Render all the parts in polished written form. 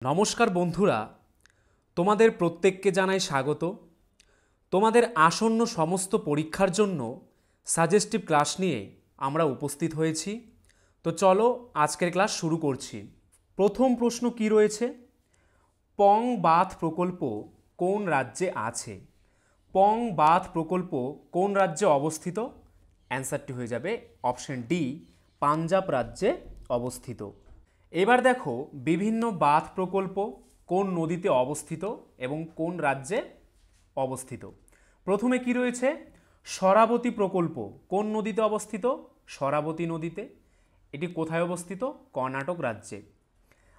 নমস্কার বন্ধুরা, তোমাদের প্রত্যেককে জানাই স্বাগত। তোমাদের আসন্ন সমস্ত পরীক্ষার জন্য সাজেস্টিভ ক্লাস নিয়ে আমরা উপস্থিত হয়েছি। তো চলো আজকের ক্লাস শুরু করছি। প্রথম প্রশ্ন কি রয়েছে? পং বাঁধ প্রকল্প কোন রাজ্যে আছে? পং বাঁধ প্রকল্প কোন রাজ্যে অবস্থিত? অ্যান্সারটি হয়ে যাবে অপশন ডি, পাঞ্জাব রাজ্যে অবস্থিত। এবার দেখো বিভিন্ন বাঁধ প্রকল্প কোন নদীতে অবস্থিত এবং কোন রাজ্যে অবস্থিত। প্রথমে কি রয়েছে? শরাবতী প্রকল্প কোন নদীতে অবস্থিত? শরাবতী নদীতে। এটি কোথায় অবস্থিত? কর্ণাটক রাজ্যে।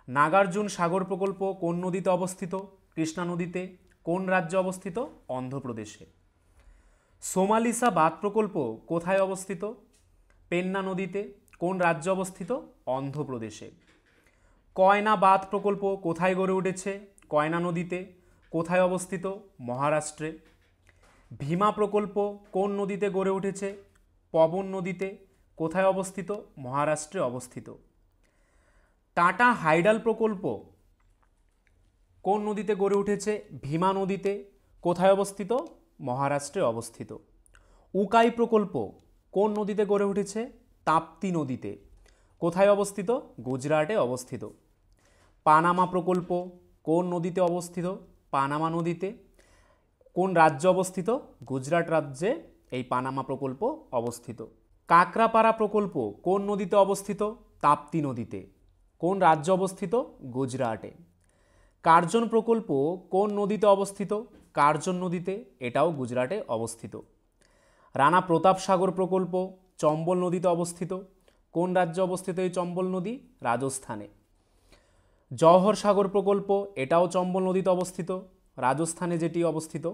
নাগার্জুন সাগর প্রকল্প কোন নদীতে অবস্থিত? কৃষ্ণা নদীতে। কোন রাজ্যে অবস্থিত? অন্ধ্রপ্রদেশে। সোমালিসা বাঁধ প্রকল্প কোথায় অবস্থিত? পেন্না নদীতে। কোন রাজ্যে অবস্থিত? অন্ধ্রপ্রদেশে। কয়না বাঁধ প্রকল্প কোথায় গড়ে উঠেছে? কয়না নদীতে। কোথায় অবস্থিত? মহারাষ্ট্রে। ভীমা প্রকল্প কোন নদীতে গড়ে উঠেছে? পবন নদীতে। কোথায় অবস্থিত? মহারাষ্ট্রে অবস্থিত। টাটা হাইডাল প্রকল্প কোন নদীতে গড়ে উঠেছে? ভীমা নদীতে। কোথায় অবস্থিত? মহারাষ্ট্রে অবস্থিত। উকাই প্রকল্প কোন নদীতে গড়ে উঠেছে? তাপ্তি নদীতে। কোথায় অবস্থিত? গুজরাটে অবস্থিত। পানামা প্রকল্প কোন নদীতে অবস্থিত? পানামা নদীতে। কোন রাজ্যে অবস্থিত? গুজরাট রাজ্যে এই পানামা প্রকল্প অবস্থিত। কাকরাপাড়া প্রকল্প কোন নদীতে অবস্থিত? তাপ্তি নদীতে। কোন রাজ্যে অবস্থিত? গুজরাটে। কার্জন প্রকল্প কোন নদীতে অবস্থিত? কার্জন নদীতে, এটাও গুজরাটে অবস্থিত। রানা প্রতাপ সাগর প্রকল্প চম্বল নদীতে অবস্থিত। কোন রাজ্যে অবস্থিত এই চম্বল নদী? রাজস্থানে। জওহর সাগর প্রকল্প এটাও চম্বল নদীতে অবস্থিত, রাজস্থানে যেটি অবস্থিত।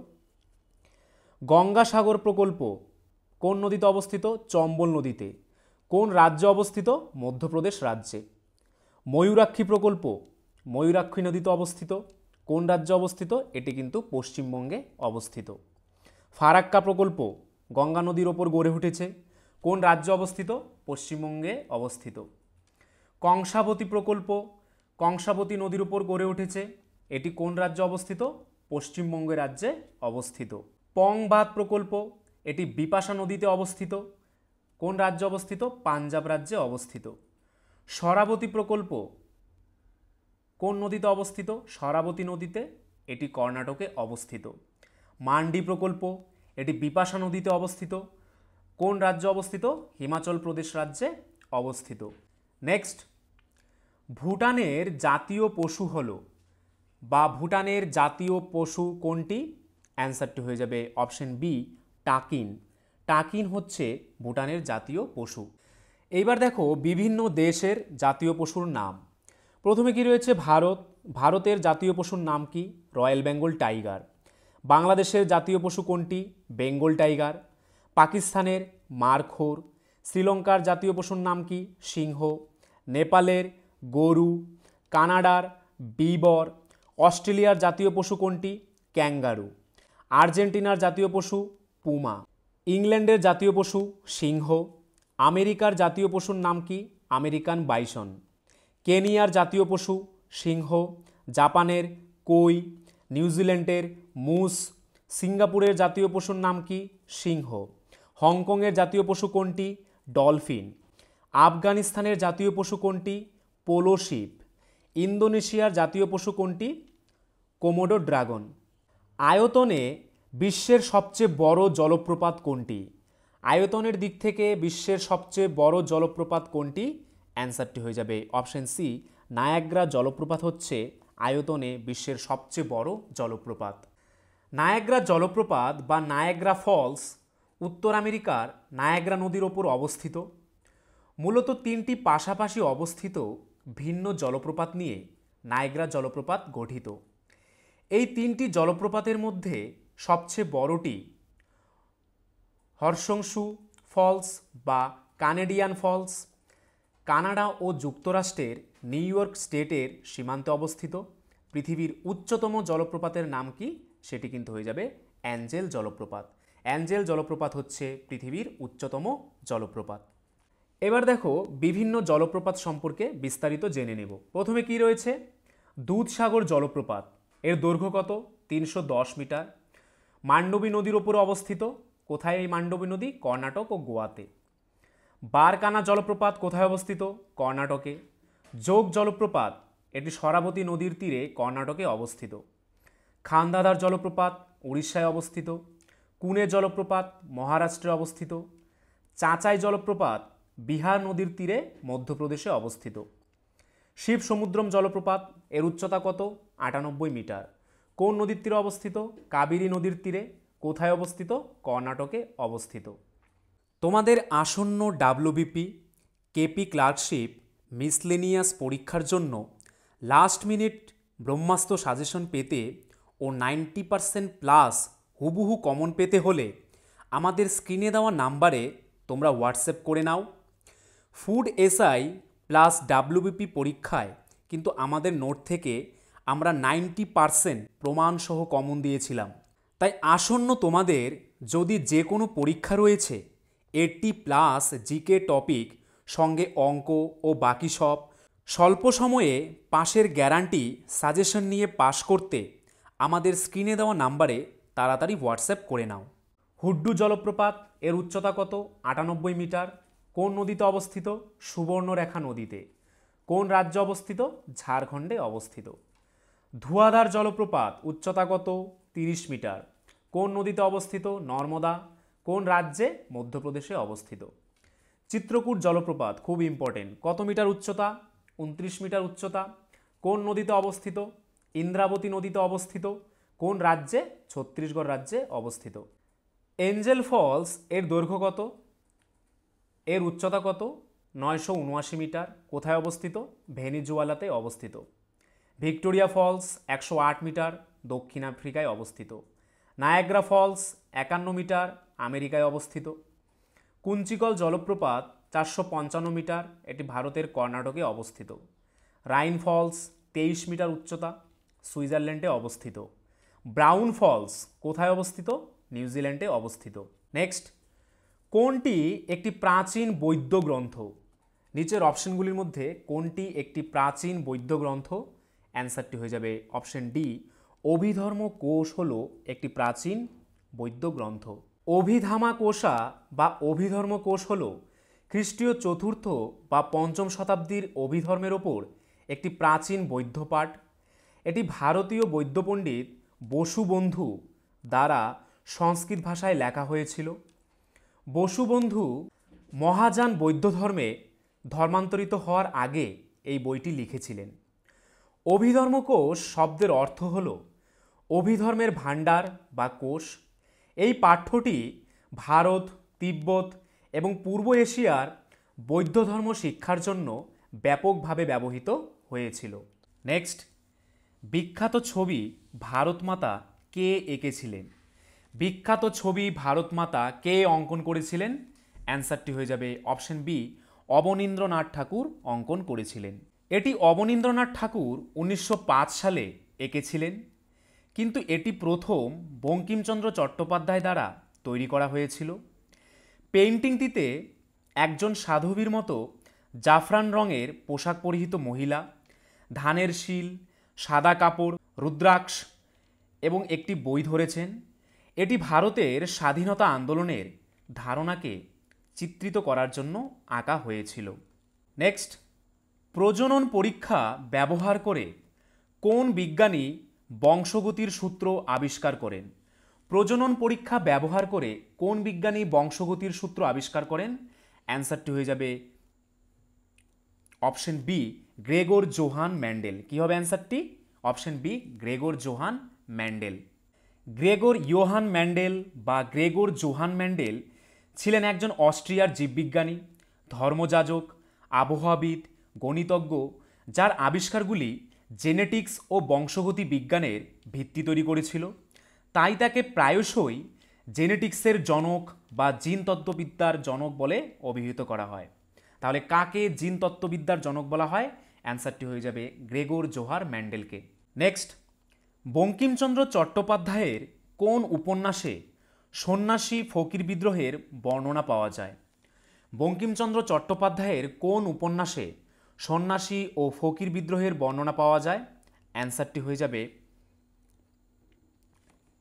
গঙ্গা সাগর প্রকল্প কোন নদীতে অবস্থিত? চম্বল নদীতে। কোন রাজ্যে অবস্থিত? মধ্যপ্রদেশ রাজ্যে। ময়ূরাক্ষী প্রকল্প ময়ূরাক্ষী নদীতে অবস্থিত। কোন রাজ্যে অবস্থিত? এটি কিন্তু পশ্চিমবঙ্গে অবস্থিত। ফারাক্কা প্রকল্প গঙ্গা নদীর ওপর গড়ে উঠেছে। কোন রাজ্যে অবস্থিত? পশ্চিমবঙ্গে অবস্থিত। কংসাবতী প্রকল্প কংসাবতী নদীর উপর গড়ে উঠেছে। এটি কোন রাজ্যে অবস্থিত? পশ্চিমবঙ্গ রাজ্যে অবস্থিত। পং বাঁধ প্রকল্প এটি বিপাশা নদীতে অবস্থিত। কোন রাজ্যে অবস্থিত? পাঞ্জাব রাজ্যে অবস্থিত। শরাবতী প্রকল্প কোন নদীতে অবস্থিত? শরাবতী নদীতে, এটি কর্ণাটকে অবস্থিত। মান্ডি প্রকল্প এটি বিপাশা নদীতে অবস্থিত। কোন রাজ্যে অবস্থিত? হিমাচল প্রদেশ রাজ্যে অবস্থিত। নেক্সট, ভুটানের জাতীয় পশু হলো বা ভুটানের জাতীয় পশু কোনটি? অ্যান্সারটি হয়ে যাবে অপশন বি, টাকিন। টাকিন হচ্ছে ভুটানের জাতীয় পশু। এইবার দেখো বিভিন্ন দেশের জাতীয় পশুর নাম। প্রথমে কি রয়েছে? ভারতের জাতীয় পশুর নাম কি? Royal Bengal tiger. বাংলাদেশের জাতীয় পশু কোনটি? বেঙ্গল টাইগার। পাকিস্তানের মারখোর। শ্রীলঙ্কার জাতীয় পশুর নাম কি? সিংহ। নেপালের গরু। কানাডার বিবর। অস্ট্রেলিয়ার জাতীয় পশু কোনটি? ক্যাঙ্গারু। আর্জেন্টিনার জাতীয় পশু পুমা। ইংল্যান্ডের জাতীয় পশু সিংহ। আমেরিকার জাতীয় পশুর নাম কি? American bison. কেনিয়ার জাতীয় পশু সিংহ। জাপানের কই। নিউজিল্যান্ডের মুস। সিঙ্গাপুরের জাতীয় পশুর নাম কি? সিংহ। হংকংয়ের জাতীয় পশু কোনটি? ডলফিন। আফগানিস্তানের জাতীয় পশু কোনটি? Polo sheep. ইন্দোনেশিয়ার জাতীয় পশু কোনটি? Komodo dragon. আয়তনে বিশ্বের সবচেয়ে বড় জলপ্রপাত কোনটি? আয়তনের দিক থেকে বিশ্বের সবচেয়ে বড় জলপ্রপাত কোনটি? অ্যান্সারটি হয়ে যাবে অপশন সি, নায়াগ্রা জলপ্রপাত হচ্ছে আয়তনে বিশ্বের সবচেয়ে বড় জলপ্রপাত। নায়াগ্রা জলপ্রপাত বা নায়াগ্রা ফলস উত্তর আমেরিকার নায়াগ্রা নদীর ওপর অবস্থিত। মূলত তিনটি পাশাপাশি অবস্থিত ভিন্ন জলপ্রপাত নিয়ে নায়াগ্রা জলপ্রপাত গঠিত। এই তিনটি জলপ্রপাতের মধ্যে সবচেয়ে বড়টি হর্সংশু ফলস বা কানেডিয়ান ফলস, কানাডা ও যুক্তরাষ্ট্রের নিউ ইয়র্ক স্টেটের সীমান্তে অবস্থিত। পৃথিবীর উচ্চতম জলপ্রপাতের নাম কি? সেটি কিন্তু হয়ে যাবে অ্যাঞ্জেল জলপ্রপাত। অ্যাঞ্জেল জলপ্রপাত হচ্ছে পৃথিবীর উচ্চতম জলপ্রপাত। এবার দেখো বিভিন্ন জলপ্রপাত সম্পর্কে বিস্তারিত জেনে নেব। প্রথমে কি রয়েছে? দুধসাগর জলপ্রপাত এর দৈর্ঘ্য কত? 310 মিটার। মান্ডবী নদীর ওপরে অবস্থিত। কোথায় এই মান্ডবী নদী? কর্ণাটক ও গোয়াতে। বারকানা জলপ্রপাত কোথায় অবস্থিত? কর্ণাটকে। যোগ জলপ্রপাত এটি শরাবতী নদীর তীরে কর্ণাটকে অবস্থিত। খান্দাধার জলপ্রপাত উড়িষ্যায় অবস্থিত। কুনে জলপ্রপাত মহারাষ্ট্রে অবস্থিত। চাঁচাই জলপ্রপাত বিহার নদীর তীরে মধ্যপ্রদেশে অবস্থিত। শিব সমুদ্রম জলপ্রপাত এর উচ্চতা কত? 98 মিটার। কোন নদীর তীরে অবস্থিত? কাবেরী নদীর তীরে। কোথায় অবস্থিত? কর্ণাটকে অবস্থিত। তোমাদের আসন্ন ডাব্লিউবিপি, কেপি ক্লার্কশিপ, মিসলেনিয়াস পরীক্ষার জন্য লাস্ট মিনিট ব্রহ্মাস্ত্র সাজেশন পেতে ও 90% প্লাস হুবহু কমন পেতে হলে আমাদের স্ক্রিনে দেওয়া নাম্বারে তোমরা হোয়াটসঅ্যাপ করে নাও। ফুড এসআই প্লাস ডাব্লিউবিপি পরীক্ষায় কিন্তু আমাদের নোট থেকে আমরা 90% প্রমাণসহ কমন দিয়েছিলাম। তাই আসন্ন তোমাদের যদি যে কোনো পরীক্ষা রয়েছে 80+ জিকে টপিক সঙ্গে অঙ্ক ও বাকি সব স্বল্প সময়ে পাশের গ্যারান্টি সাজেশন নিয়ে পাশ করতে আমাদের স্ক্রিনে দেওয়া নাম্বারে তাড়াতাড়ি হোয়াটসঅ্যাপ করে নাও। হুড্ডু জলপ্রপাত এর উচ্চতা কত? 98 মিটার। কোন নদীতে অবস্থিত? সুবর্ণরেখা নদীতে। কোন রাজ্যে অবস্থিত? ঝাড়খণ্ডে অবস্থিত। ধুয়াধার জলপ্রপাত উচ্চতা কত? 30 মিটার। কোন নদীতে অবস্থিত? নর্মদা। কোন রাজ্যে? মধ্যপ্রদেশে অবস্থিত। চিত্রকূট জলপ্রপাত খুব ইম্পর্টেন্ট, কত মিটার উচ্চতা? 29 মিটার উচ্চতা। কোন নদীতে অবস্থিত? ইন্দ্রাবতী নদীতে অবস্থিত। কোন রাজ্যে? ছত্তিশগড় রাজ্যে অবস্থিত। এঞ্জেল ফলস এর দৈর্ঘ্য কত? এর উচ্চতা কত? 979 মিটার। কোথায় অবস্থিত? ভেনিজুয়েলাতে অবস্থিত। ভিক্টোরিয়া ফলস 108 মিটার, দক্ষিণ আফ্রিকায় অবস্থিত। নায়াগ্রা ফলস 51 মিটার, আমেরিকায় অবস্থিত। কুঞ্চিকল জলপ্রপাত 455 মিটার, এটি ভারতের কর্ণাটকে অবস্থিত। রাইন ফলস 23 মিটার উচ্চতা, সুইজারল্যান্ডে অবস্থিত। ব্রাউন ফলস কোথায় অবস্থিত? নিউজিল্যান্ডে অবস্থিত। নেক্সট, কোনটি একটি প্রাচীন বৌদ্ধ গ্রন্থ? নিচের অপশনগুলির মধ্যে কোনটি একটি প্রাচীন বৌদ্ধ গ্রন্থ? অ্যান্সারটি হয়ে যাবে অপশন ডি, অভিধর্ম কোষ হলো একটি প্রাচীন বৌদ্ধ গ্রন্থ। অভিধামা কোষা বা অভিধর্ম কোষ হলো খ্রিস্টীয় 4র্থ বা 5ম শতাব্দীর অভিধর্মের ওপর একটি প্রাচীন বৌদ্ধ পাঠ। এটি ভারতীয় বৌদ্ধ পণ্ডিত বসুবন্ধু দ্বারা সংস্কৃত ভাষায় লেখা হয়েছিল। বসুবন্ধু মহাযান বৌদ্ধ ধর্মে ধর্মান্তরিত হওয়ার আগে এই বইটি লিখেছিলেন। অভিধর্ম কোষ শব্দের অর্থ হল অভিধর্মের ভাণ্ডার বা কোষ। এই পাঠ্যটি ভারত, তিব্বত এবং পূর্ব এশিয়ার বৌদ্ধ ধর্ম শিক্ষার জন্য ব্যাপকভাবে ব্যবহৃত হয়েছিল। নেক্সট, বিখ্যাত ছবি ভারতমাতা কে এঁকেছিলেন? বিখ্যাত ছবি ভারতমাতা কে অঙ্কন করেছিলেন? অ্যান্সারটি হয়ে যাবে অপশন বি, অবনীন্দ্রনাথ ঠাকুর অঙ্কন করেছিলেন। এটি অবনীন্দ্রনাথ ঠাকুর 1905 সালে এঁকেছিলেন, কিন্তু এটি প্রথম বঙ্কিমচন্দ্র চট্টোপাধ্যায় দ্বারা তৈরি করা হয়েছিল। পেইন্টিংটিতে একজন সাধবীর মতো জাফরান রঙের পোশাক পরিহিত মহিলা, ধানের শীল, সাদা কাপড়, রুদ্রাক্ষ এবং একটি বই ধরেছেন। এটি ভারতের স্বাধীনতা আন্দোলনের ধারণাকে চিত্রিত করার জন্য আঁকা হয়েছিল। নেক্সট, প্রজনন পরীক্ষা ব্যবহার করে কোন বিজ্ঞানী বংশগতির সূত্র আবিষ্কার করেন? প্রজনন পরীক্ষা ব্যবহার করে কোন বিজ্ঞানী বংশগতির সূত্র আবিষ্কার করেন? অ্যান্সারটি হয়ে যাবে option B, Gregor Johann Mendel. কী হবে অ্যান্সারটি? Option B, Gregor Johann Mendel. Gregor Johann Mendel বা গ্রেগর জোহান ম্যান্ডেল ছিলেন একজন অস্ট্রিয়ার জীববিজ্ঞানী, ধর্মযাজক, আবহাওয়াবিদ, গণিতজ্ঞ, যার আবিষ্কারগুলি জেনেটিক্স ও বংশগতি বিজ্ঞানের ভিত্তি তৈরি করেছিল। তাই তাকে প্রায়শই জেনেটিক্সের জনক বা জিনতত্ত্ববিদ্যার জনক বলে অভিহিত করা হয়। তাহলে কাকে জিনতত্ত্ববিদ্যার জনক বলা হয়? অ্যান্সারটি হয়ে যাবে গ্রেগর জোহার ম্যান্ডেলকে। নেক্সট, বঙ্কিমচন্দ্র চট্টোপাধ্যায়ের কোন উপন্যাসে সন্ন্যাসী ফকির বিদ্রোহের বর্ণনা পাওয়া যায়? বঙ্কিমচন্দ্র চট্টোপাধ্যায়ের কোন উপন্যাসে সন্ন্যাসী ও ফকির বিদ্রোহের বর্ণনা পাওয়া যায়? অ্যান্সারটি হয়ে যাবে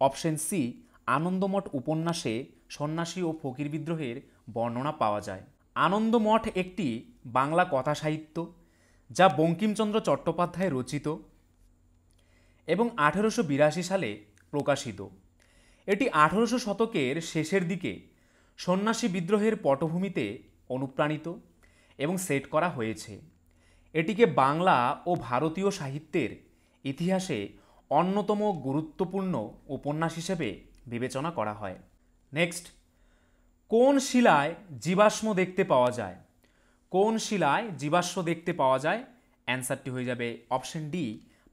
অপশন সি, আনন্দমঠ উপন্যাসে সন্ন্যাসী ও ফকির বিদ্রোহের বর্ণনা পাওয়া যায়। আনন্দমঠ একটি বাংলা কথা সাহিত্য যা বঙ্কিমচন্দ্র চট্টোপাধ্যায় রচিত এবং 1882 সালে প্রকাশিত। এটি 1800 শতকের শেষের দিকে সন্ন্যাসী বিদ্রোহের পটভূমিতে অনুপ্রাণিত এবং সেট করা হয়েছে। এটিকে বাংলা ও ভারতীয় সাহিত্যের ইতিহাসে অন্যতম গুরুত্বপূর্ণ উপন্যাস হিসেবে বিবেচনা করা হয়। নেক্সট, কোন শিলায় জীবাশ্ম দেখতে পাওয়া যায়? কোন শিলায় জীবাশ্ম দেখতে পাওয়া যায়? অ্যান্সারটি হয়ে যাবে অপশন ডি,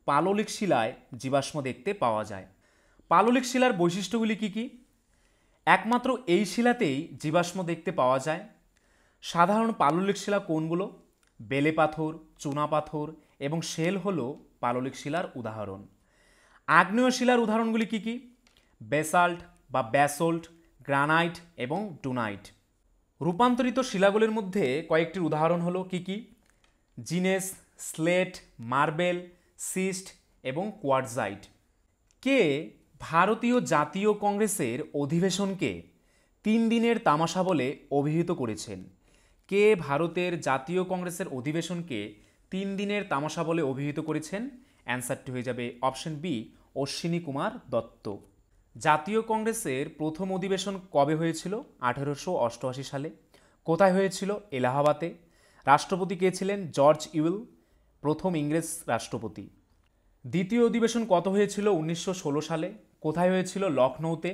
পাললিক শিলায় জীবাশ্ম দেখতে পাওয়া যায়। পাললিক শিলার বৈশিষ্ট্যগুলি কি কি? একমাত্র এই শিলাতেই জীবাশ্ম দেখতে পাওয়া যায়। সাধারণ পাললিক শিলা কোনগুলো? বেলে পাথর, চুনা পাথর এবং শেল হল পাললিক শিলার উদাহরণ। আগ্নেয় শিলার উদাহরণগুলি কি কি? বেসাল্ট বা ব্যাসল্ট, গ্রানাইট এবং ডুনাইট। রূপান্তরিত শিলাগুলির মধ্যে কয়েকটির উদাহরণ হলো কি কি? জিনেস, স্লেট, মার্বেল, সিস্ট এবং কোয়ার্টজাইট। কে ভারতীয় জাতীয় কংগ্রেসের অধিবেশনকে 3 দিনের তামাশা বলে অভিহিত করেছেন? কে ভারতের জাতীয় কংগ্রেসের অধিবেশনকে 3 দিনের তামাশা বলে অভিহিত করেছেন? অ্যান্সারটি হয়ে যাবে অপশন বি, অশ্বিনী কুমার দত্ত। জাতীয় কংগ্রেসের প্রথম অধিবেশন কবে হয়েছিল? 1888 সালে। কোথায় হয়েছিল? এলাহাবাদে। রাষ্ট্রপতি কে ছিলেন? জর্জ ইউল, প্রথম ইংরেজ রাষ্ট্রপতি। দ্বিতীয় অধিবেশন কত হয়েছিল? 1916 সালে। কোথায় হয়েছিল? লখনৌতে।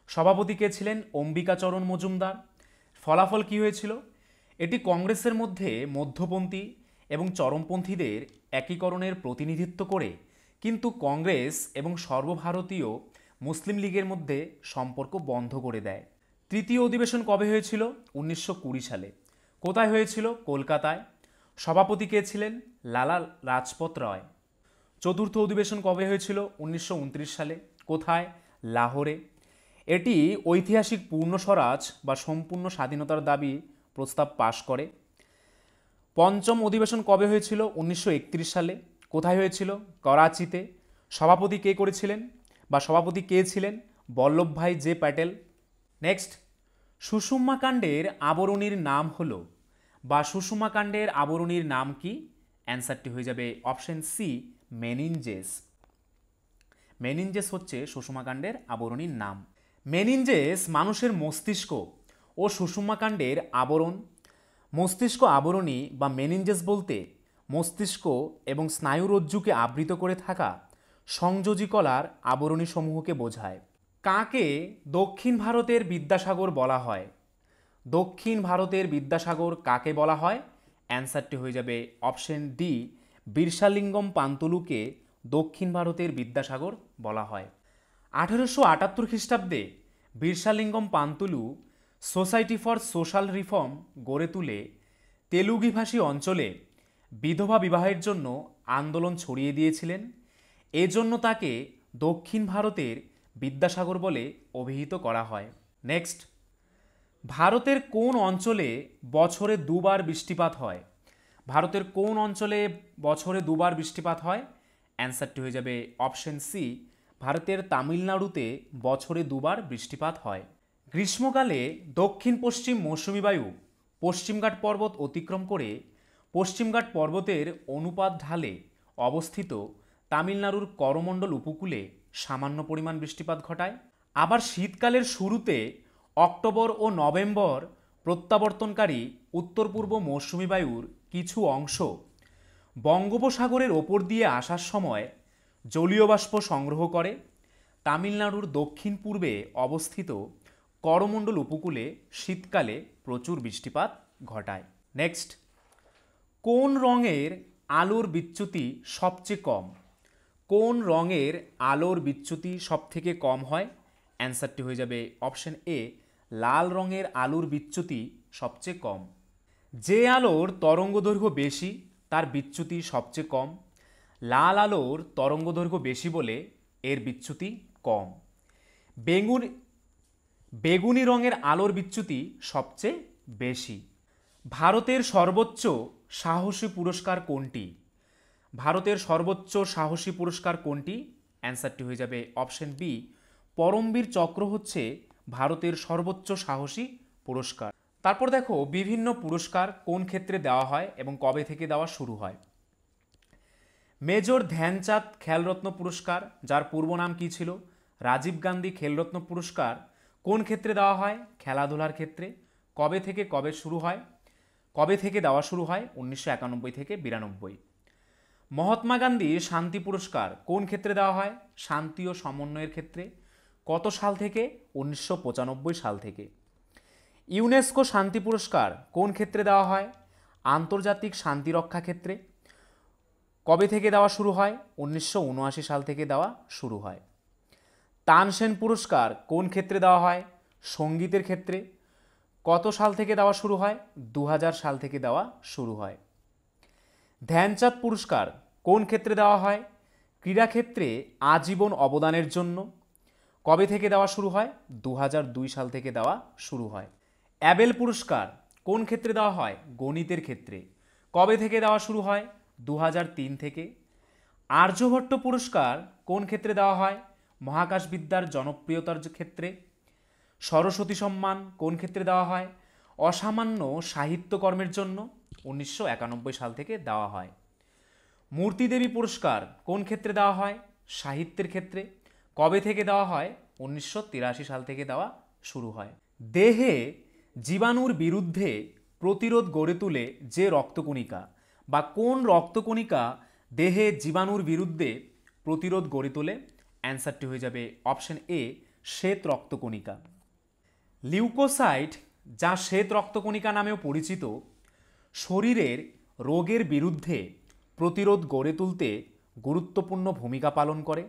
সভাপতি কে ছিলেন? অম্বিকাচরণ মজুমদার। ফলাফল কি হয়েছিল? এটি কংগ্রেসের মধ্যে মধ্যপন্থী এবং চরমপন্থীদের একীকরণের প্রতিনিধিত্ব করে, কিন্তু কংগ্রেস এবং সর্বভারতীয় মুসলিম লীগের মধ্যে সম্পর্ক বন্ধ করে দেয়। তৃতীয় অধিবেশন কবে হয়েছিল? 1920 সালে। কোথায় হয়েছিল? কলকাতায়। সভাপতি কে ছিলেন? লালা লাজপত রায়। চতুর্থ অধিবেশন কবে হয়েছিল? 1929 সালে। কোথায়? লাহোরে। এটি ঐতিহাসিক পূর্ণ স্বরাজ বা সম্পূর্ণ স্বাধীনতার দাবি প্রস্তাব পাশ করে। পঞ্চম অধিবেশন কবে হয়েছিল? 1931 সালে। কোথায় হয়েছিল? করাচিতে। সভাপতি কে করেছিলেন বা সভাপতি কে ছিলেন? বল্লভভাই জে প্যাটেল। নেক্সট, সুষুম্না কাণ্ডের আবরণীর নাম হলো বা সুষুম্না কাণ্ডের আবরণীর নাম কি? অ্যান্সারটি হয়ে যাবে অপশন সি, মেনিনজেস। মেনিনজেস হচ্ছে সুষুম্না কাণ্ডের আবরণীর নাম। মেনিনজেস মানুষের মস্তিষ্ক ও সুষুম্না কাণ্ডের আবরণ। মস্তিষ্ক আবরণী বা মেনিনজেস বলতে মস্তিষ্ক এবং স্নায়ুরজ্জুকে আবৃত করে থাকা সংযোজী কলার আবরণী সমূহকে বোঝায়। কাকে দক্ষিণ ভারতের বিদ্যাসাগর বলা হয়? দক্ষিণ ভারতের বিদ্যাসাগর কাকে বলা হয়? অ্যান্সারটি হয়ে যাবে অপশন ডি, বীরসালিঙ্গম পান্তুলুকে দক্ষিণ ভারতের বিদ্যাসাগর বলা হয়। 1878 খ্রিস্টাব্দে Veeresalingam Pantulu society for social reform গড়ে তুলে তেলুগুভাষী অঞ্চলে বিধবা বিবাহের জন্য আন্দোলন ছড়িয়ে দিয়েছিলেন। এজন্য তাকে দক্ষিণ ভারতের বিদ্যাসাগর বলে অভিহিত করা হয়। নেক্সট, ভারতের কোন অঞ্চলে বছরে 2 বার বৃষ্টিপাত হয়? ভারতের কোন অঞ্চলে বছরে 2 বার বৃষ্টিপাত হয়? অ্যান্সারটি হয়ে যাবে অপশন সি, ভারতের তামিলনাড়ুতে বছরে 2 বার বৃষ্টিপাত হয়। গ্রীষ্মকালে দক্ষিণ পশ্চিম মৌসুমী বায়ু পশ্চিমঘাট পর্বত অতিক্রম করে পশ্চিমঘাট পর্বতের অনুপাত ঢালে অবস্থিত তামিলনাড়ুর করমণ্ডল উপকূলে সামান্য পরিমাণ বৃষ্টিপাত ঘটায়। আবার শীতকালের শুরুতে অক্টোবর ও নভেম্বর প্রত্যাবর্তনকারী উত্তর পূর্ব মৌসুমী বায়ুর কিছু অংশ বঙ্গোপসাগরের ওপর দিয়ে আসার সময় জলীয় বাষ্প সংগ্রহ করে তামিলনাড়ুর দক্ষিণ পূর্বে অবস্থিত করমণ্ডল উপকূলে শীতকালে প্রচুর বৃষ্টিপাত ঘটায়। নেক্সট, কোন রঙের আলোর বিচ্যুতি সবচেয়ে কম? কোন রঙের আলোর বিচ্যুতি সবথেকে কম হয়? অ্যান্সারটি হয়ে যাবে অপশন এ, লাল রঙের আলোর বিচ্যুতি সবচেয়ে কম। যে আলোর তরঙ্গদৈর্ঘ্য বেশি তার বিচ্যুতি সবচেয়ে কম। লাল আলোর তরঙ্গদৈর্ঘ্য বেশি বলে এর বিচ্যুতি কম। বেগুনি রঙের আলোর বিচ্যুতি সবচেয়ে বেশি। ভারতের সর্বোচ্চ সাহসী পুরস্কার কোনটি? ভারতের সর্বোচ্চ সাহসী পুরস্কার কোনটি? অ্যান্সারটি হয়ে যাবে অপশন বি, পরমবীর চক্র হচ্ছে ভারতের সর্বোচ্চ সাহসী পুরস্কার। তারপর দেখো বিভিন্ন পুরস্কার কোন ক্ষেত্রে দেওয়া হয় এবং কবে থেকে দেওয়া শুরু হয়। মেজর ধ্যানচাঁদ খেলরত্ন পুরস্কার, যার পূর্ব নাম কী ছিল? রাজীব গান্ধী খেলরত্ন পুরস্কার কোন ক্ষেত্রে দেওয়া হয়? খেলাধুলার ক্ষেত্রে। কবে থেকে কবে শুরু হয়? কবে থেকে দেওয়া শুরু হয়? 1991 থেকে 92। মহাত্মা গান্ধী শান্তি পুরস্কার কোন ক্ষেত্রে দেওয়া হয়? শান্তি ও সমন্বয়ের ক্ষেত্রে। কত সাল থেকে? 1995 সাল থেকে। ইউনেস্কো শান্তি পুরস্কার কোন ক্ষেত্রে দেওয়া হয়? আন্তর্জাতিক শান্তি রক্ষা ক্ষেত্রে। কবে থেকে দেওয়া শুরু হয়? 1979 সাল থেকে দেওয়া শুরু হয়। তানসেন পুরস্কার কোন ক্ষেত্রে দেওয়া হয়? সঙ্গীতের ক্ষেত্রে। কত সাল থেকে দেওয়া শুরু হয়? 2000 সাল থেকে দেওয়া শুরু হয়। ধ্যানচাঁদ পুরস্কার কোন ক্ষেত্রে দেওয়া হয়? ক্রীড়াক্ষেত্রে আজীবন অবদানের জন্য। কবে থেকে দেওয়া শুরু হয়? 2002 সাল থেকে দেওয়া শুরু হয়। অ্যাবেল পুরস্কার কোন ক্ষেত্রে দেওয়া হয়? গণিতের ক্ষেত্রে। কবে থেকে দেওয়া শুরু হয়? 2003 থেকে। আর্যভট্ট পুরস্কার কোন ক্ষেত্রে দেওয়া হয়? মহাকাশবিদ্যার জনপ্রিয়তার ক্ষেত্রে। সরস্বতী সম্মান কোন ক্ষেত্রে দেওয়া হয়? অসামান্য সাহিত্যকর্মের জন্য। 1991 সাল থেকে দেওয়া হয়। মূর্তিদেবী পুরস্কার কোন ক্ষেত্রে দেওয়া হয়? সাহিত্যের ক্ষেত্রে। কবে থেকে দেওয়া হয়? 1983 সাল থেকে দেওয়া শুরু হয়। দেহে জীবাণুর বিরুদ্ধে প্রতিরোধ গড়ে তুলে যে রক্তকণিকা বা কোন রক্তকণিকা দেহে জীবাণুর বিরুদ্ধে প্রতিরোধ গড়ে তোলে? অ্যান্সারটি হয়ে যাবে অপশন এ, শ্বেত রক্তকণিকা। লিউকোসাইট, যা শ্বেত রক্তকণিকা নামেও পরিচিত, শরীরের রোগের বিরুদ্ধে প্রতিরোধ গড়ে তুলতে গুরুত্বপূর্ণ ভূমিকা পালন করে।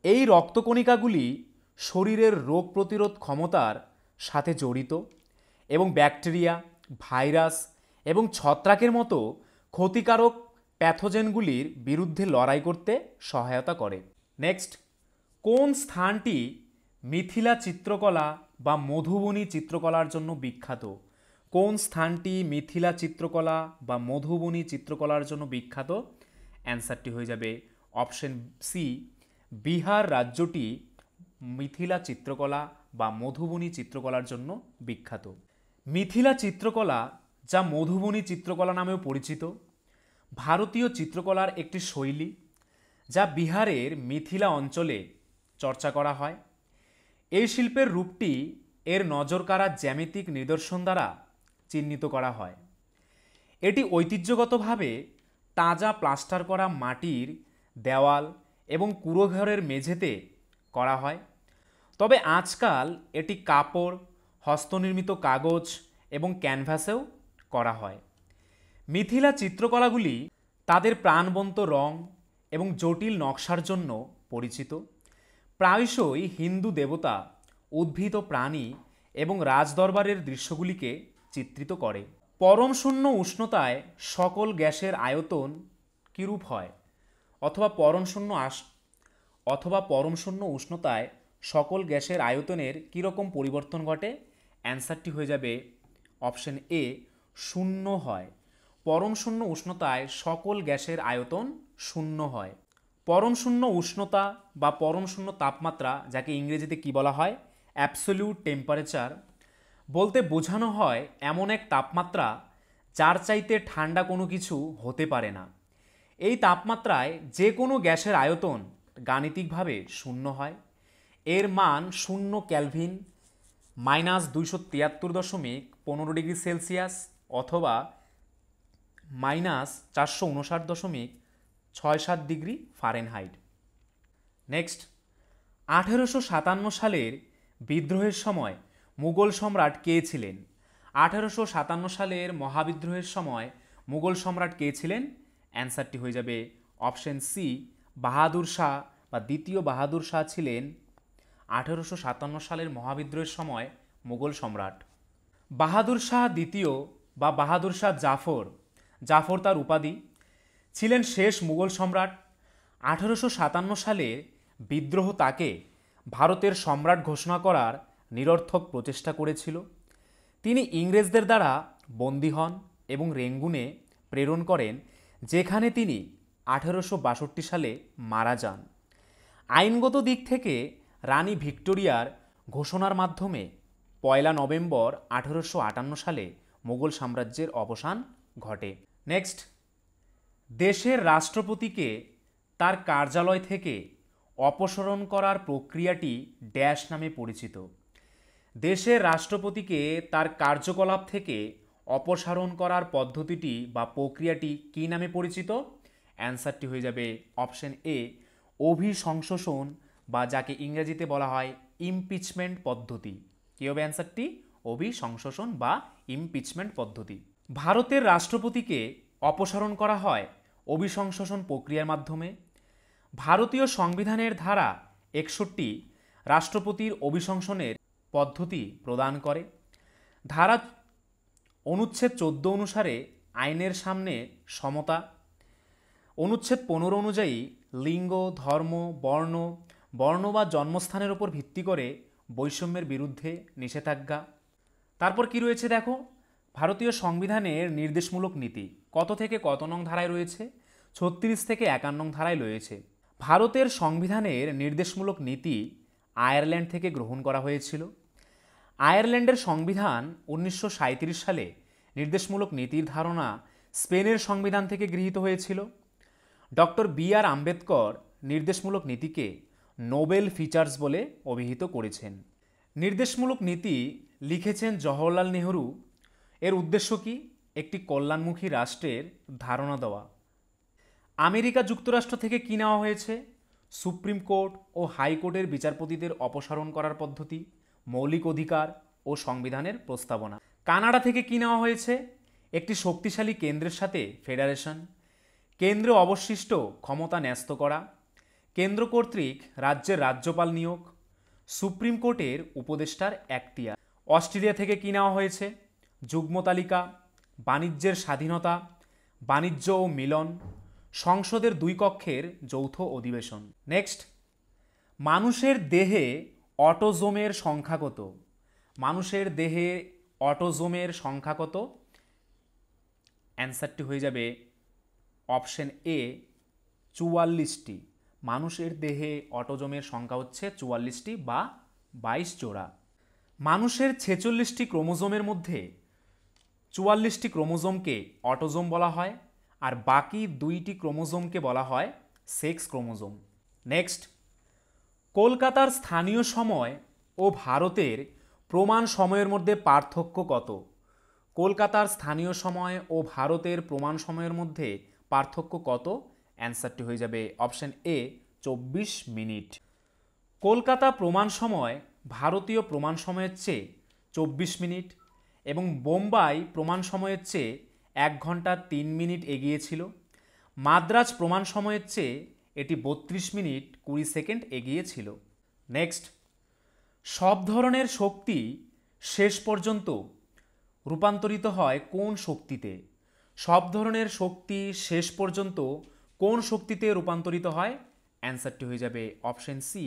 এই রক্তকণিকাগুলি শরীরের রোগ প্রতিরোধ ক্ষমতার সাথে জড়িত এবং ব্যাকটেরিয়া, ভাইরাস এবং ছত্রাকের মতো ক্ষতিকারক প্যাথোজেনগুলির বিরুদ্ধে লড়াই করতে সহায়তা করে। নেক্সট, কোন স্থানটি মিথিলা চিত্রকলা বা মধুবনী চিত্রকলার জন্য বিখ্যাত? কোন স্থানটি মিথিলা চিত্রকলা বা মধুবনী চিত্রকলার জন্য বিখ্যাত? অ্যান্সারটি হয়ে যাবে অপশন সি, বিহার রাজ্যটি মিথিলা চিত্রকলা বা মধুবনী চিত্রকলার জন্য বিখ্যাত। মিথিলা চিত্রকলা, যা মধুবনী চিত্রকলা নামেও পরিচিত, ভারতীয় চিত্রকলার একটি শৈলী যা বিহারের মিথিলা অঞ্চলে চর্চা করা হয়। এই শিল্পের রূপটি এর নজরকাড়া জ্যামিতিক নিদর্শন দ্বারা চিহ্নিত করা হয়। এটি ঐতিহ্যগতভাবে তাজা প্লাস্টার করা মাটির দেওয়াল এবং কুঁড়োঘরের মেঝেতে করা হয়, তবে আজকাল এটি কাপড়, হস্তনির্মিত কাগজ এবং ক্যানভাসেও করা হয়। মিথিলা চিত্রকলাগুলি তাদের প্রাণবন্ত রং এবং জটিল নকশার জন্য পরিচিত। প্রায়শই হিন্দু দেবতা, উদ্ভিদ ও প্রাণী এবং রাজদরবারের দৃশ্যগুলিকে চিত্রিত করে। পরম শূন্য উষ্ণতায় সকল গ্যাসের আয়তন কীরূপ হয়? অথবা পরম শূন্য উষ্ণতায় সকল গ্যাসের আয়তনের কীরকম পরিবর্তন ঘটে? অ্যান্সারটি হয়ে যাবে অপশন এ, শূন্য হয়। পরম শূন্য উষ্ণতায় সকল গ্যাসের আয়তন শূন্য হয়। পরম শূন্য উষ্ণতা বা পরম শূন্য তাপমাত্রা, যাকে ইংরেজিতে কি বলা হয়? অ্যাবসোলিউট টেম্পারেচার, বলতে বোঝানো হয় এমন এক তাপমাত্রা যার চাইতে ঠান্ডা কোনো কিছু হতে পারে না। এই তাপমাত্রায় যে কোনো গ্যাসের আয়তন গাণিতিকভাবে শূন্য হয়। এর মান 0 কেলভিন -273.15 ডিগ্রি সেলসিয়াস অথবা -459.67 ডিগ্রি ফারেনহাইট। নেক্সট, 1857 সালের বিদ্রোহের সময় মুঘল সম্রাট কে ছিলেন? 1857 সালের মহাবিদ্রোহের সময় মুঘল সম্রাট কে ছিলেন? অ্যান্সারটি হয়ে যাবে অপশন সি, বাহাদুর শাহ বা দ্বিতীয় বাহাদুর শাহ ছিলেন 1857 সালের মহাবিদ্রোহের সময় মুঘল সম্রাট। বাহাদুর শাহ দ্বিতীয় বা বাহাদুর শাহ জাফর তার উপাধি, ছিলেন শেষ মুঘল সম্রাট। 1857 সালে বিদ্রোহ তাকে ভারতের সম্রাট ঘোষণা করার নিরর্থক প্রচেষ্টা করেছিল। তিনি ইংরেজদের দ্বারা বন্দী হন এবং রেঙ্গুনে প্রেরণ করেন, যেখানে তিনি 1862 সালে মারা যান। আইনগত দিক থেকে রানী ভিক্টোরিয়ার ঘোষণার মাধ্যমে 1 নভেম্বর 1858 সালে মুঘল সাম্রাজ্যের অবসান ঘটে। নেক্সট, দেশের রাষ্ট্রপতিকে তার কার্যালয় থেকে অপসারণ করার প্রক্রিয়াটি ড্যাশ নামে পরিচিত। দেশের রাষ্ট্রপতিকে তার কার্যকলাপ থেকে অপসারণ করার পদ্ধতিটি বা প্রক্রিয়াটি কী নামে পরিচিত? অ্যান্সারটি হয়ে যাবে অপশন এ, অভিশংসন, বা যাকে ইংরেজিতে বলা হয় ইমপিচমেন্ট পদ্ধতি। কী হবে অ্যান্সারটি? অভিশংসন বা ইমপিচমেন্ট পদ্ধতি। ভারতের রাষ্ট্রপতিকে অপসারণ করা হয় অভিশংসন প্রক্রিয়ার মাধ্যমে। ভারতীয় সংবিধানের ধারা 61 রাষ্ট্রপতির অভিশংসনের পদ্ধতি প্রদান করে। ধারা অনুচ্ছেদ 14 অনুসারে আইনের সামনে সমতা। অনুচ্ছেদ 15 অনুযায়ী লিঙ্গ, ধর্ম, বর্ণ বা জন্মস্থানের উপর ভিত্তি করে বৈষম্যের বিরুদ্ধে নিষেধাজ্ঞা। তারপর কি রয়েছে দেখো, ভারতীয় সংবিধানের নির্দেশমূলক নীতি কত থেকে কত নং ধারায় রয়েছে? 36 থেকে 51 নং ধারায় রয়েছে। ভারতের সংবিধানের নির্দেশমূলক নীতি আয়ারল্যান্ড থেকে গ্রহণ করা হয়েছিল। আয়ারল্যান্ডের সংবিধান 1937 সালে নির্দেশমূলক নীতির ধারণা স্পেনের সংবিধান থেকে গৃহীত হয়েছিল। Doctor B.R.. আম্বেদকর নির্দেশমূলক নীতিকে নোবেল ফিচার্স বলে অভিহিত করেছেন। নির্দেশমূলক নীতি লিখেছেন জওহরলাল নেহরু। এর উদ্দেশ্য কি? একটি কল্যাণমুখী রাষ্ট্রের ধারণা দেওয়া। আমেরিকা যুক্তরাষ্ট্র থেকে কি নেওয়া হয়েছে? সুপ্রিম কোর্ট ও হাইকোর্টের বিচারপতিদের অপসারণ করার পদ্ধতি, মৌলিক অধিকার ও সংবিধানের প্রস্তাবনা। কানাডা থেকে কি নেওয়া হয়েছে? একটি শক্তিশালী কেন্দ্রের সাথে ফেডারেশন, কেন্দ্রে অবশিষ্ট ক্ষমতা ন্যস্ত করা, কেন্দ্র কর্তৃক রাজ্যের রাজ্যপাল নিয়োগ, সুপ্রিম কোর্টের উপদেষ্টার এখতিয়ার। অস্ট্রেলিয়া থেকে কি নেওয়া হয়েছে? যুগ্ম তালিকা, বাণিজ্যের স্বাধীনতা, বাণিজ্য ও মিলন, সংসদের 2 কক্ষের যৌথ অধিবেশন। নেক্সট, মানুষের দেহে অটোজোমের সংখ্যা কত? মানুষের দেহে অটোজোমের সংখ্যা কত? অ্যান্সারটি হয়ে যাবে অপশন এ, 44টি। মানুষের দেহে অটোজোমের সংখ্যা হচ্ছে 44টি বা 22 জোড়া। মানুষের 46টি ক্রোমোজোমের মধ্যে 44টি ক্রোমোজোমকে অটোজোম বলা হয়, আর বাকি 2টি ক্রোমোজোমকে বলা হয় সেক্স ক্রোমোজোম। নেক্সট, কলকাতার স্থানীয় সময় ও ভারতের প্রমাণ সময়ের মধ্যে পার্থক্য কত? কলকাতার স্থানীয় সময় ও ভারতের প্রমাণ সময়ের মধ্যে পার্থক্য কত? অ্যান্সারটি হয়ে যাবে অপশন এ, 24 মিনিট। কলকাতা প্রমাণ সময় ভারতীয় প্রমাণ সময়ের চেয়ে 24 মিনিট এবং বোম্বাই প্রমাণ সময়ের চেয়ে 1 ঘন্টা 3 মিনিট এগিয়ে ছিল। মাদ্রাজ প্রমাণ সময়ের চেয়ে এটি 32 মিনিট 20 সেকেন্ড এগিয়ে ছিল। নেক্সট, সব ধরনের শক্তি শেষ পর্যন্ত রূপান্তরিত হয় কোন শক্তিতে? সব ধরনের শক্তি শেষ পর্যন্ত কোন শক্তিতে রূপান্তরিত হয়? অ্যান্সারটি হয়ে যাবে অপশন সি,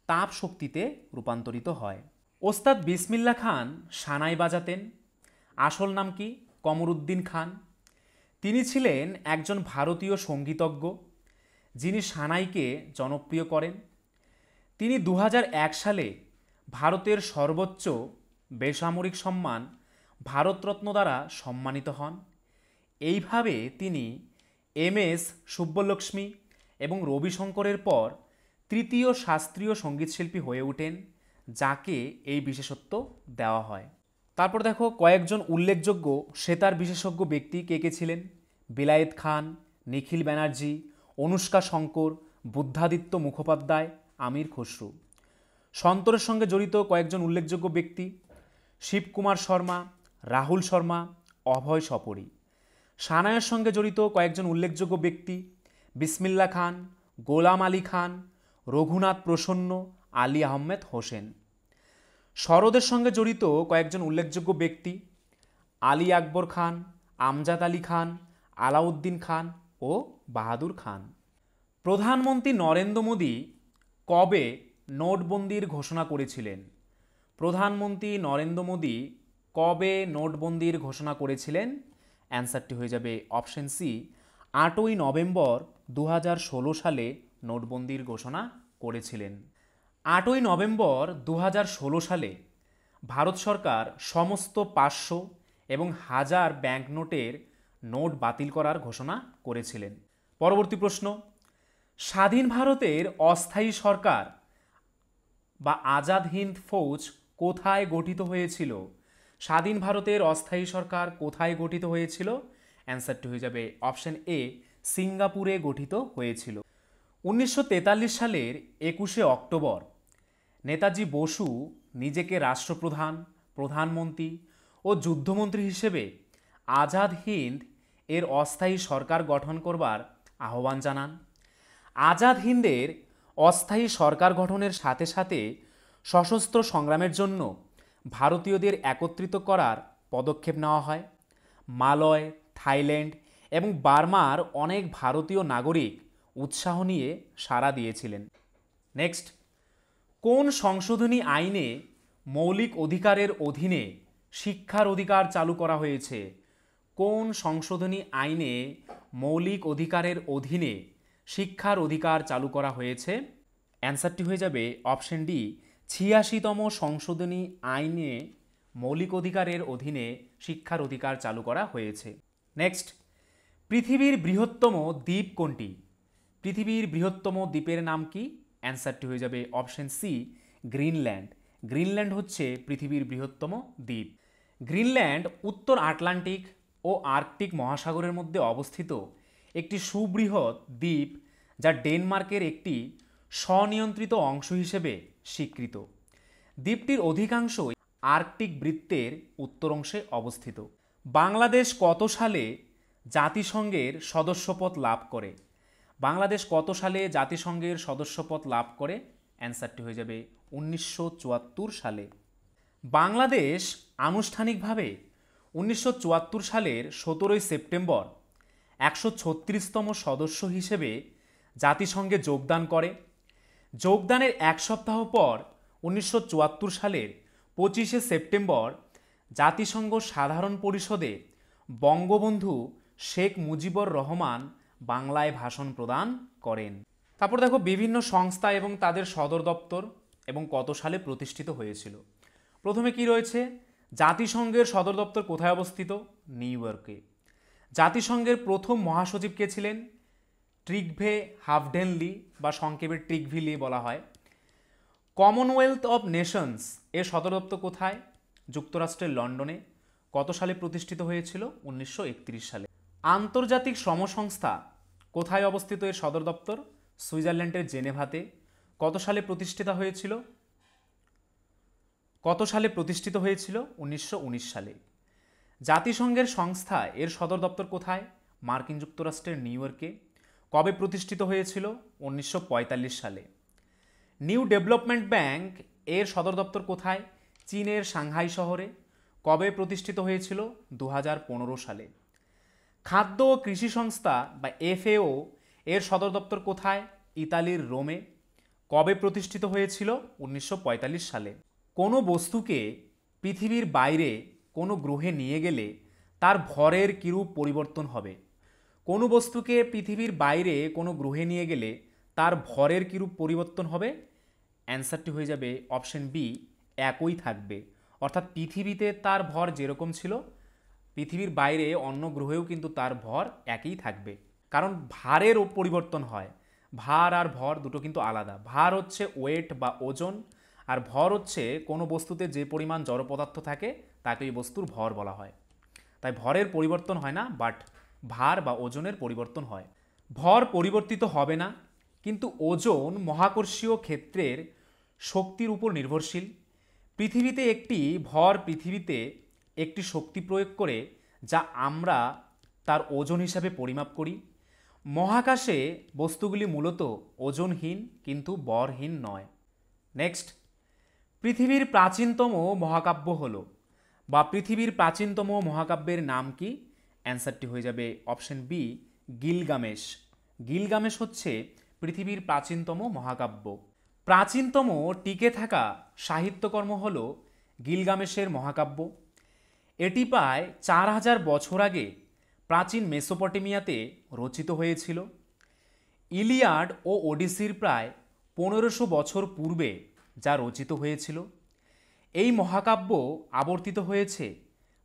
তাপ শক্তিতে রূপান্তরিত হয়। ওস্তাদ বিসমিল্লাহ খান সানাই বাজাতেন। আসল নাম কি? কমরুদ্দিন খান। তিনি ছিলেন একজন ভারতীয় সঙ্গীতজ্ঞ যিনি সানাইকে জনপ্রিয় করেন। তিনি 2001 সালে ভারতের সর্বোচ্চ বেসামরিক সম্মান ভারতরত্ন দ্বারা সম্মানিত হন। এইভাবে তিনি এম.এস. সুব্বলক্ষ্মী এবং রবিশঙ্করের পর তৃতীয় শাস্ত্রীয় সঙ্গীতশিল্পী হয়ে ওঠেন যাকে এই বিশেষত্ব দেওয়া হয়। তারপর দেখো কয়েকজন উল্লেখযোগ্য সেতার বিশেষজ্ঞ ব্যক্তি কে কে ছিলেন? বিলায়েত খান, নিখিল ব্যানার্জি, অনুষ্কা শঙ্কর, বুদ্ধাদিত্য মুখোপাধ্যায়, আমির খসরু। সন্তরের সঙ্গে জড়িত কয়েকজন উল্লেখযোগ্য ব্যক্তি: শিবকুমার শর্মা, রাহুল শর্মা, অভয় সপরি। সানাইয়ের সঙ্গে জড়িত কয়েকজন উল্লেখযোগ্য ব্যক্তি: বিসমিল্লাহ খান, গোলাম আলী খান, রঘুনাথ প্রসন্ন, আলী আহমেদ হোসেন। সরোদের সঙ্গে জড়িত কয়েকজন উল্লেখযোগ্য ব্যক্তি: আলী আকবর খান, আমজাদ আলী খান, আলাউদ্দিন খান ও বাহাদুর খান। প্রধানমন্ত্রী নরেন্দ্র মোদী কবে নোটবন্দির ঘোষণা করেছিলেন? প্রধানমন্ত্রী নরেন্দ্র মোদী কবে নোটবন্দির ঘোষণা করেছিলেন? অ্যান্সারটি হয়ে যাবে অপশন সি, 8ই নভেম্বর 2016 সালে নোটবন্দির ঘোষণা করেছিলেন। 8ই নভেম্বর 2016 সালে ভারত সরকার সমস্ত 500 এবং 1000 ব্যাংকনোটের নোট বাতিল করার ঘোষণা করেছিলেন। পরবর্তী প্রশ্ন, স্বাধীন ভারতের অস্থায়ী সরকার বা আজাদ হিন্দ ফৌজ কোথায় গঠিত হয়েছিল? স্বাধীন ভারতের অস্থায়ী সরকার কোথায় গঠিত হয়েছিল? অ্যান্সারটি হয়ে যাবে অপশন এ, সিঙ্গাপুরে গঠিত হয়েছিল। 1943 সালের 21শে অক্টোবর নেতাজি বসু নিজেকে রাষ্ট্রপ্রধান, প্রধানমন্ত্রী ও যুদ্ধমন্ত্রী হিসেবে আজাদ হিন্দ এর অস্থায়ী সরকার গঠন করবার আহ্বান জানান। আজাদ হিন্দের অস্থায়ী সরকার গঠনের সাথে সাথে সশস্ত্র সংগ্রামের জন্য ভারতীয়দের একত্রিত করার পদক্ষেপ নেওয়া হয়। মালয়, থাইল্যান্ড এবং বার্মার অনেক ভারতীয় নাগরিক উৎসাহ নিয়ে সাড়া দিয়েছিলেন। নেক্সট, কোন সংশোধনী আইনে মৌলিক অধিকারের অধীনে শিক্ষার অধিকার চালু করা হয়েছে? কোন সংশোধনী আইনে মৌলিক অধিকারের অধীনে শিক্ষার অধিকার চালু করা হয়েছে? অ্যান্সারটি হয়ে যাবে অপশন ডি, 86তম সংশোধনী আইনে মৌলিক অধিকারের অধীনে শিক্ষার অধিকার চালু করা হয়েছে। নেক্সট, পৃথিবীর বৃহত্তম দ্বীপ কোনটি? পৃথিবীর বৃহত্তম দ্বীপের নাম কি? অ্যান্সারটি হয়ে যাবে অপশন সি, গ্রিনল্যান্ড। গ্রিনল্যান্ড হচ্ছে পৃথিবীর বৃহত্তম দ্বীপ। গ্রিনল্যান্ড উত্তর আটলান্টিক ও আর্কটিক মহাসাগরের মধ্যে অবস্থিত একটি সুবৃহৎ দ্বীপ, যা ডেনমার্কের একটি স্বনিয়ন্ত্রিত অংশ হিসেবে স্বীকৃত। দ্বীপটির অধিকাংশই আর্কটিক বৃত্তের উত্তর অংশে অবস্থিত। বাংলাদেশ কত সালে জাতিসংঘের সদস্যপদ লাভ করে? বাংলাদেশ কত সালে জাতিসংঘের সদস্যপদ লাভ করে? অ্যান্সারটি হয়ে যাবে 1974 সালে। বাংলাদেশ আনুষ্ঠানিকভাবে 1974 সালের 17ই সেপ্টেম্বর 136তম সদস্য হিসেবে জাতিসংঘে যোগদান করে। যোগদানের এক সপ্তাহ পর 1974 সালের 25শে সেপ্টেম্বর জাতিসংঘ সাধারণ পরিষদে বঙ্গবন্ধু শেখ মুজিবুর রহমান বাংলায় ভাষণ প্রদান করেন। তারপর দেখো বিভিন্ন সংস্থা এবং তাদের সদর দপ্তর এবং কত সালে প্রতিষ্ঠিত হয়েছিল। প্রথমে কি রয়েছে? জাতিসংঘের সদর দপ্তর কোথায় অবস্থিত? নিউ ইয়র্কে। জাতিসংঘের প্রথম মহাসচিব কে ছিলেন? ট্রিগভে হাফডেনলি বা সংক্ষেপে ট্রিগভিলি বলা হয়। কমনওয়েলথ অব নেশনস এর সদর দপ্তর কোথায়? যুক্তরাষ্ট্রের লন্ডনে। কত সালে প্রতিষ্ঠিত হয়েছিল? 1931 সালে। আন্তর্জাতিক শ্রম সংস্থা কোথায় অবস্থিত এর সদর দপ্তর? সুইজারল্যান্ডের জেনেভাতে। কত সালে প্রতিষ্ঠিত হয়েছিল? কত সালে প্রতিষ্ঠিত হয়েছিল? 1919 সালে। জাতিসংঘের সংস্থা এর সদর দপ্তর কোথায়? মার্কিন যুক্তরাষ্ট্রের নিউ ইয়র্কে। কবে প্রতিষ্ঠিত হয়েছিল? 1945 সালে। নিউ ডেভেলপমেন্ট ব্যাংক এর সদর দপ্তর কোথায়? চীনের সাংহাই শহরে। কবে প্রতিষ্ঠিত হয়েছিল? 2015 সালে। খাদ্য ও কৃষি সংস্থা বা FAO এর সদর দপ্তর কোথায়? ইতালির রোমে। কবে প্রতিষ্ঠিত হয়েছিল? 1945 সালে। কোনো বস্তুকে পৃথিবীর বাইরে কোনো গ্রহে নিয়ে গেলে তার ভরের কিরূপ পরিবর্তন হবে? কোনো বস্তুকে পৃথিবীর বাইরে কোনো গ্রহে নিয়ে গেলে তার ভরের কিরূপ পরিবর্তন হবে? অ্যান্সারটি হয়ে যাবে অপশন বি, একই থাকবে। অর্থাৎ পৃথিবীতে তার ভর যেরকম ছিল পৃথিবীর বাইরে অন্য গ্রহেও কিন্তু তার ভর একই থাকবে। কারণ ভারের পরিবর্তন হয়। ভার আর ভর দুটো কিন্তু আলাদা। ভার হচ্ছে ওয়েট বা ওজন, আর ভর হচ্ছে কোনো বস্তুতে যে পরিমাণ জড় পদার্থ থাকে তাকে ওই বস্তুর ভর বলা হয়। তাই ভরের পরিবর্তন হয় না, বাট ভার বা ওজনের পরিবর্তন হয়। ভর পরিবর্তিত হবে না, কিন্তু ওজন মহাকর্ষীয় ক্ষেত্রের শক্তির উপর নির্ভরশীল। পৃথিবীতে একটি শক্তি প্রয়োগ করে যা আমরা তার ওজন হিসাবে পরিমাপ করি। মহাকাশে বস্তুগুলি মূলত ওজনহীন কিন্তু ভরহীন নয়। নেক্সট, পৃথিবীর প্রাচীনতম মহাকাব্য হলো বা পৃথিবীর প্রাচীনতম মহাকাব্যের নাম কি? অ্যান্সারটি হয়ে যাবে অপশন বি, গিলগামেশ। গিলগামেশ হচ্ছে পৃথিবীর প্রাচীনতম মহাকাব্য। প্রাচীনতম টিকে থাকা সাহিত্যকর্ম হল গিলগামেশের মহাকাব্য। এটি প্রায় 4000 বছর আগে প্রাচীন মেসোপটেমিয়াতে রচিত হয়েছিল। ইলিয়াড ও ওডিসির প্রায় 1500 বছর পূর্বে যা রচিত হয়েছিল। এই মহাকাব্য আবর্তিত হয়েছে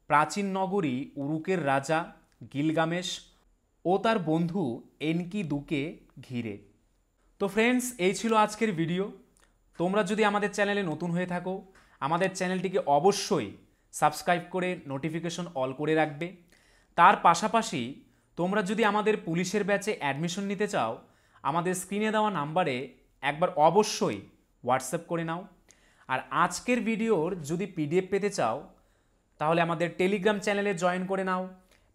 প্রাচীন নগরী উরুকের রাজা গিলগামেশ ও তার বন্ধু এনকিদুকে ঘিরে। তো ফ্রেন্ডস, এই ছিল আজকের ভিডিও। তোমরা যদি আমাদের চ্যানেলে নতুন হয়ে থাকো, আমাদের চ্যানেলটিকে অবশ্যই সাবস্ক্রাইব করে নোটিফিকেশন অল করে রাখবে। তার পাশাপাশি তোমরা যদি আমাদের পুলিশের ব্যাচে অ্যাডমিশন নিতে চাও, আমাদের স্ক্রিনে দেওয়া নাম্বারে একবার অবশ্যই হোয়াটসঅ্যাপ করে নাও। আর আজকের ভিডিওর যদি পিডিএফ পেতে চাও, তাহলে আমাদের টেলিগ্রাম চ্যানেলে জয়েন করে নাও,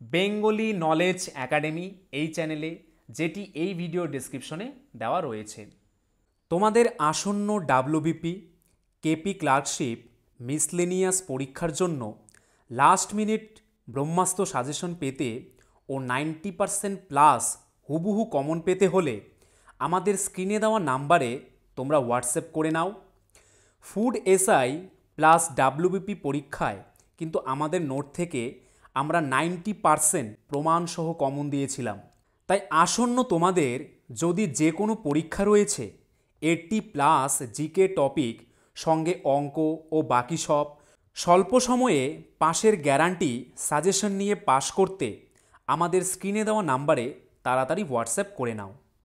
বেঙ্গলি নলেজ একাডেমি এই চ্যানেলে, যেটি এই ভিডিও ডেসক্রিপশনে দেওয়া রয়েছে। তোমাদের আসন্ন ডাব্লিউবিপি, কেপি ক্লার্কশিপ, মিসলেনিয়াস পরীক্ষার জন্য লাস্ট মিনিট ব্রহ্মাস্ত্র সাজেশন পেতে ও 90% প্লাস হুবহু কমন পেতে হলে আমাদের স্ক্রিনে দেওয়া নাম্বারে তোমরা হোয়াটসঅ্যাপ করে নাও। ফুড এসআই প্লাস ডাব্লিউবিপি পরীক্ষায় কিন্তু আমাদের নোট থেকে আমরা 90% প্রমাণসহ কমন দিয়েছিলাম। তাই আসন্ন তোমাদের যদি যে কোনো পরীক্ষা রয়েছে, 80+ জিকে টপিক সঙ্গে অঙ্ক ও বাকি সব, স্বল্প সময়ে পাশের গ্যারান্টি সাজেশন নিয়ে পাশ করতে আমাদের স্ক্রিনে দেওয়া নাম্বারে তাড়াতাড়ি হোয়াটসঅ্যাপ করে নাও।